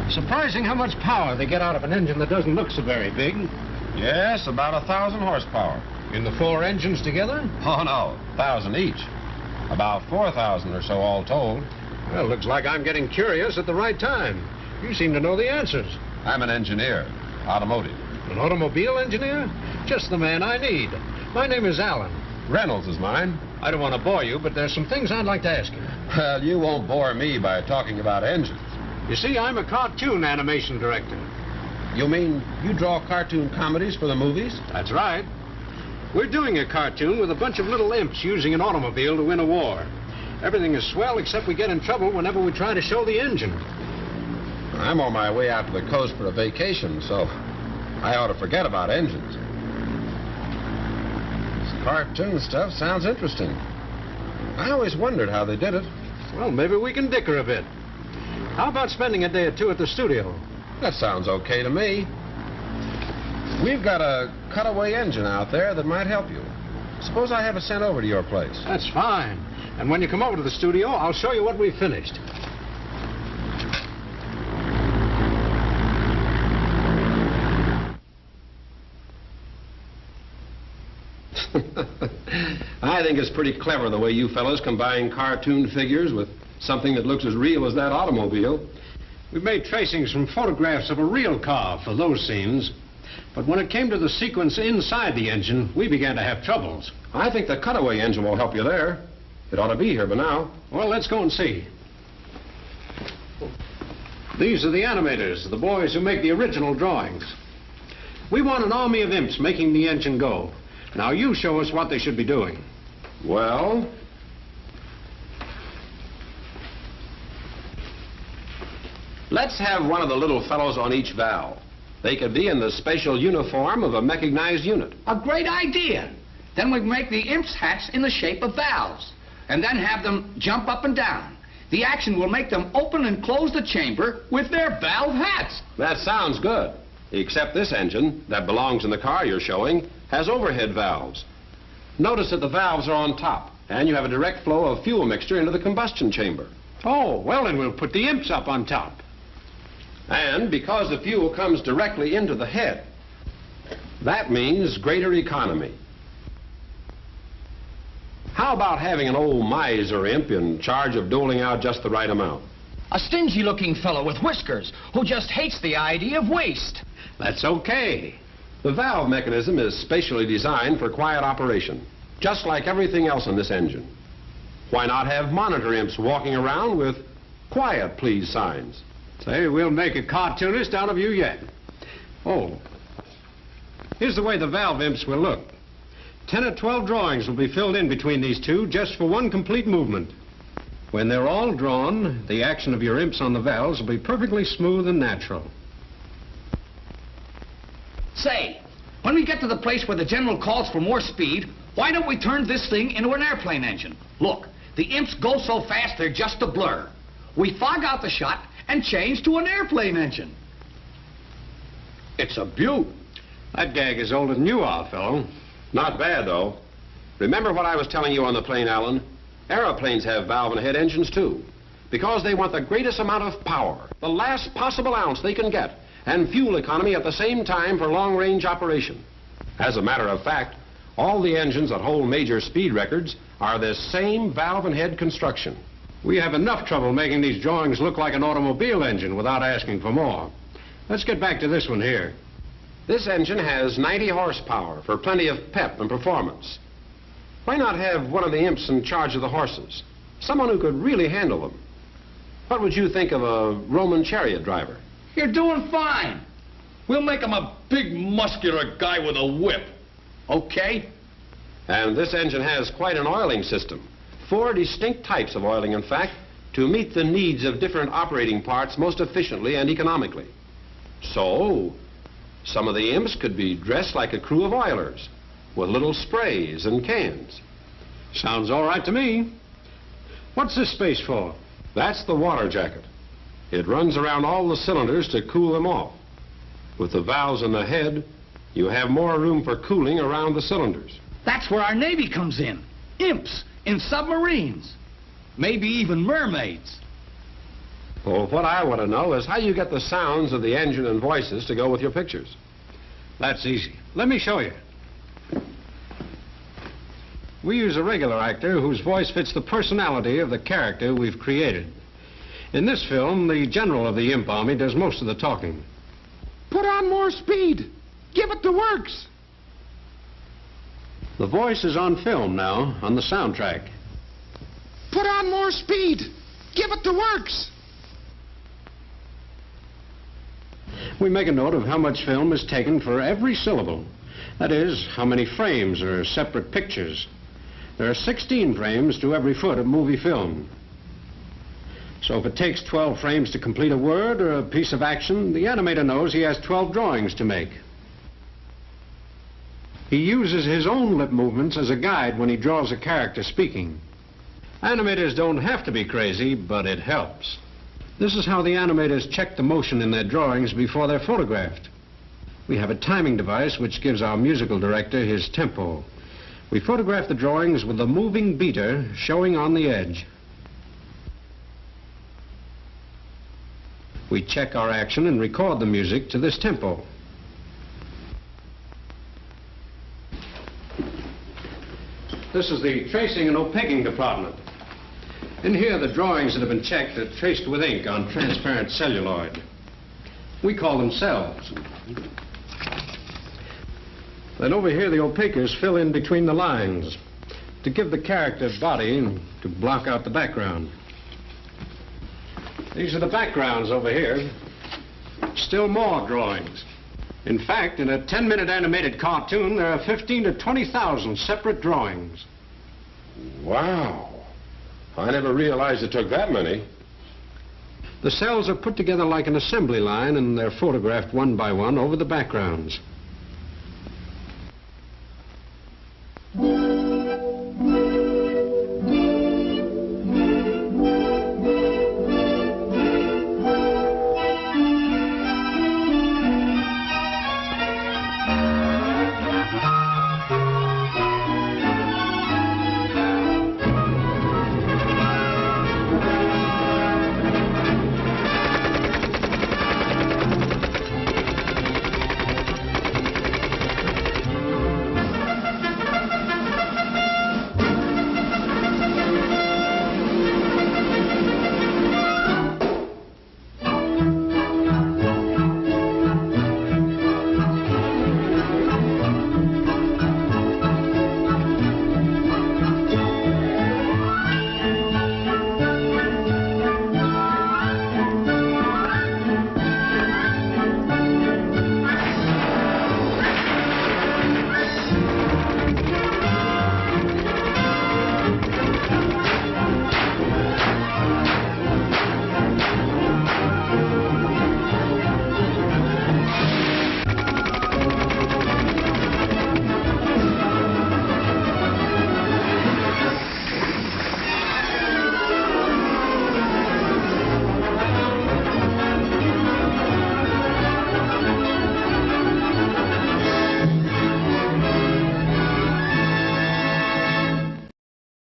Surprising how much power they get out of an engine that doesn't look so very big. Yes, about 1,000 horsepower. In the 4 engines together? Oh, no, 1,000 each. About 4,000 or so all told. Well, looks like I'm getting curious at the right time. You seem to know the answers. I'm an engineer, automotive. An automobile engineer? Just the man I need. My name is Alan. Reynolds is mine. I don't want to bore you, but there's some things I'd like to ask you. Well, you won't bore me by talking about engines. You see, I'm a cartoon animation director. You mean you draw cartoon comedies for the movies? That's right. We're doing a cartoon with a bunch of little imps using an automobile to win a war. Everything is swell except we get in trouble whenever we try to show the engine. I'm on my way out to the coast for a vacation, so I ought to forget about engines. This cartoon stuff sounds interesting. I always wondered how they did it. Well, maybe we can dicker a bit. How about spending a day or two at the studio? That sounds okay to me. We've got a cutaway engine out there that might help you. Suppose I have it sent over to your place. That's fine. And when you come over to the studio, I'll show you what we've finished. I think it's pretty clever the way you fellows combine cartoon figures with something that looks as real as that automobile. We made tracings from photographs of a real car for those scenes. But when it came to the sequence inside the engine, we began to have troubles. I think the cutaway engine will help you there. It ought to be here by now. Well, let's go and see. These are the animators, the boys who make the original drawings. We want an army of imps making the engine go. Now you show us what they should be doing. Well, let's have one of the little fellows on each valve. They could be in the special uniform of a mechanized unit. A great idea. Then we make the imps' hats in the shape of valves, and then have them jump up and down. The action will make them open and close the chamber with their valve hats. That sounds good. Except this engine that belongs in the car you're showing has overhead valves. Notice that the valves are on top, and you have a direct flow of fuel mixture into the combustion chamber. Oh, well, then we'll put the imps up on top. And because the fuel comes directly into the head, that means greater economy. How about having an old miser imp in charge of doling out just the right amount? A stingy-looking fellow with whiskers who just hates the idea of waste. That's okay. The valve mechanism is specially designed for quiet operation, just like everything else in this engine. Why not have monitor imps walking around with quiet please signs? Say, we'll make a cartoonist out of you yet. Oh, here's the way the valve imps will look. 10 or 12 drawings will be filled in between these two just for one complete movement. When they're all drawn, the action of your imps on the valves will be perfectly smooth and natural. Say, when we get to the place where the general calls for more speed, why don't we turn this thing into an airplane engine? Look, the imps go so fast they're just a blur. We fog out the shot and change to an airplane engine. It's a beaut. That gag is older than you are, fellow. Not bad, though. Remember what I was telling you on the plane, Alan? Aeroplanes have valve and head engines, too, because they want the greatest amount of power, the last possible ounce they can get, and fuel economy at the same time for long-range operation. As a matter of fact, all the engines that hold major speed records are this same valve and head construction. We have enough trouble making these drawings look like an automobile engine without asking for more. Let's get back to this one here. This engine has 90 horsepower for plenty of pep and performance. Why not have one of the imps in charge of the horses? Someone who could really handle them. What would you think of a Roman chariot driver? You're doing fine. We'll make him a big, muscular guy with a whip. Okay? And this engine has quite an oiling system. 4 distinct types of oiling, in fact, to meet the needs of different operating parts most efficiently and economically. So, some of the imps could be dressed like a crew of oilers, with little sprays and cans. Sounds all right to me. What's this space for? That's the water jacket. It runs around all the cylinders to cool them off. With the valves in the head, you have more room for cooling around the cylinders. That's where our Navy comes in. Imps in submarines. Maybe even mermaids. Well, what I want to know is how you get the sounds of the engine and voices to go with your pictures. That's easy. Let me show you. We use a regular actor whose voice fits the personality of the character we've created. In this film, the general of the Imp Army does most of the talking. Put on more speed. Give it the works. The voice is on film now, on the soundtrack. Put on more speed. Give it the works. We make a note of how much film is taken for every syllable. That is, how many frames are separate pictures. There are 16 frames to every foot of movie film. So if it takes 12 frames to complete a word or a piece of action, the animator knows he has 12 drawings to make. He uses his own lip movements as a guide when he draws a character speaking. Animators don't have to be crazy, but it helps. This is how the animators check the motion in their drawings before they're photographed. We have a timing device which gives our musical director his tempo. We photograph the drawings with a moving beater showing on the edge. We check our action and record the music to this tempo. This is the tracing and opaquing department. In here, the drawings that have been checked are traced with ink on transparent celluloid. We call them cells. Then over here, the opaquers fill in between the lines to give the character body and to block out the background. These are the backgrounds over here. Still more drawings. In fact, in a 10-minute animated cartoon, there are 15 to 20,000 separate drawings. Wow. I never realized it took that many. The cells are put together like an assembly line, and they're photographed one by one over the backgrounds.